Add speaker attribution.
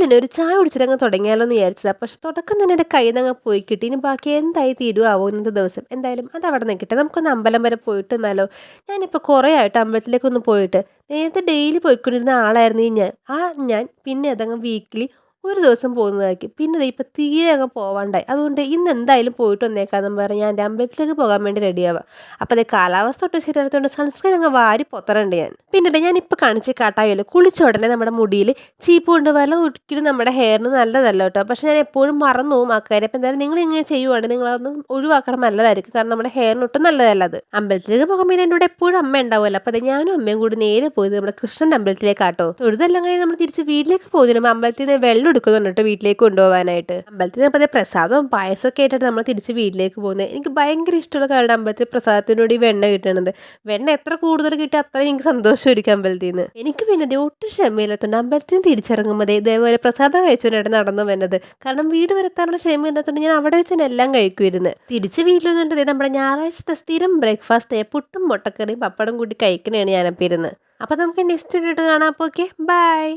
Speaker 1: തന്നെ ഒരു ചായ കുടിച്ചിട്ടങ്ങ് തുടങ്ങിയാലോ എന്ന് വിചാരിച്ചതാണ്. പക്ഷെ തുടക്കം തന്നെ എൻ്റെ കയ്യിൽ നിന്ന് അങ്ങ് പോയി കിട്ടി. ഇനി ബാക്കി എന്തായി തീരുവാവോ ഇന്നത്തെ ദിവസം. എന്തായാലും അതവിടെ നിൽക്കട്ടെ. നമുക്കൊന്ന് അമ്പലം വരെ പോയിട്ട് വന്നാലോ? ഞാനിപ്പോൾ കുറേ ആയിട്ട് അമ്പലത്തിലേക്കൊന്ന് പോയിട്ട്. നേരത്തെ ഡെയിലി പോയിക്കൊണ്ടിരുന്ന ആളായിരുന്നു ഞാൻ പിന്നെ അതങ്ങ് വീക്കിലി ഒരു ദിവസം പോകുന്നതാക്കി. പിന്നെ ദേ ഇപ്പം തീരെ അങ്ങ് പോവാണ്ടായി. അതുകൊണ്ട് ഇന്ന് എന്തായാലും പോയിട്ട് വന്നേക്കാന്നും പറഞ്ഞ് ഞാൻ എൻ്റെ അമ്പലത്തിലേക്ക് പോകാൻ വേണ്ടി റെഡിയാവാ. അപ്പോൾ ദേ കാലാവസ്ഥ ഒട്ടും ശരിയല്ലാത്തതുകൊണ്ട് സൺസ്ക്രീൻ അങ്ങ് വാരി പൊത്തറുണ്ട് ഞാൻ. പിന്നെ ദേ ഞാനിപ്പോൾ കാണിച്ച കാട്ടായല്ലോ, കുളിച്ച ഉടനെ നമ്മുടെ മുടിയിൽ ചീപ്പ് കൊണ്ട് വല്ല ഒരിക്കലും നമ്മുടെ ഹെയറിന് നല്ലതല്ല കേട്ടോ. പക്ഷെ ഞാൻ എപ്പോഴും മറന്നു പോകും ആ കാര്യം. അപ്പോൾ എന്തായാലും നിങ്ങൾ ഇങ്ങനെ ചെയ്യുവാണെങ്കിൽ നിങ്ങളതൊന്ന് ഒഴിവാക്കണം, നല്ലതായിരിക്കും. കാരണം നമ്മുടെ ഹെയറിന് ഒട്ടും നല്ലതല്ല അത്. അമ്പലത്തിലേക്ക് പോകുമ്പോൾ എൻ്റെ കൂടെ എപ്പോഴും അമ്മ ഉണ്ടാവുമല്ലോ. അപ്പോൾ അതെ ഞാനും അമ്മയും കൂടി നേരെ പോയത് നമ്മുടെ കൃഷ്ണൻ്റെ അമ്പലത്തിലേക്കാട്ടോ. തൊഴുതെല്ലാം കഴിഞ്ഞ് നമ്മൾ തിരിച്ച് വീട്ടിലേക്ക് പോകുന്നതിന് മുമ്പ് അമ്പലത്തിൽ നിന്ന് വെള്ളം എടുക്കുന്നുണ്ട് കേട്ടോ വീട്ടിലേക്ക് കൊണ്ടുപോകാനായിട്ട്. അമ്പലത്തിൽ നിന്ന് അപ്പോൾ പ്രസാദവും പായസമൊക്കെ ആയിട്ടാണ് നമ്മൾ തിരിച്ച് വീട്ടിലേക്ക് പോകുന്നത്. എനിക്ക് ഭയങ്കര ഇഷ്ടമുള്ള കാരണം അമ്പലത്തിൽ പ്രസാദത്തിനോട് ഈ വെണ്ണ കിട്ടണത്. വെണ്ണ എത്ര കൂടുതൽ കിട്ടിയാൽ അത്രയും എനിക്ക് സന്തോഷമായിരിക്കും അമ്പലത്തിൽ നിന്ന്. എനിക്ക് പിന്നെ ദേ ഒട്ടും ക്ഷമയില്ലാത്തതുകൊണ്ട് അമ്പലത്തിൽ നിന്ന് തിരിച്ചിറങ്ങുമ്പോൾ ഇതേപോലെ പ്രസാദം കഴിച്ചുകൊണ്ടായിട്ട് നടന്നു വന്നത്. കാരണം വീട് വരെത്താനുള്ള ക്ഷമയില്ലാത്തതുകൊണ്ട് ഞാൻ അവിടെ വെച്ച് തന്നെ എല്ലാം കഴിക്കുമായിരുന്നു. തിരിച്ച് വീട്ടിൽ വന്നിട്ട് നമ്മുടെ ഞായറാഴ്ചത്തെ സ്ഥിരം ബ്രേക്ക്ഫാസ്റ്റ് പുട്ടും മുട്ടക്കറിയും പപ്പടം കൂട്ടി കഴിക്കണതാണ് ഞാനപ്പോൾ ഇരുന്ന്. അപ്പോൾ നമുക്ക് നെക്സ്റ്റ് വീഡിയോ കാണാം. അപ്പോൾ ഓക്കെ, ബൈ.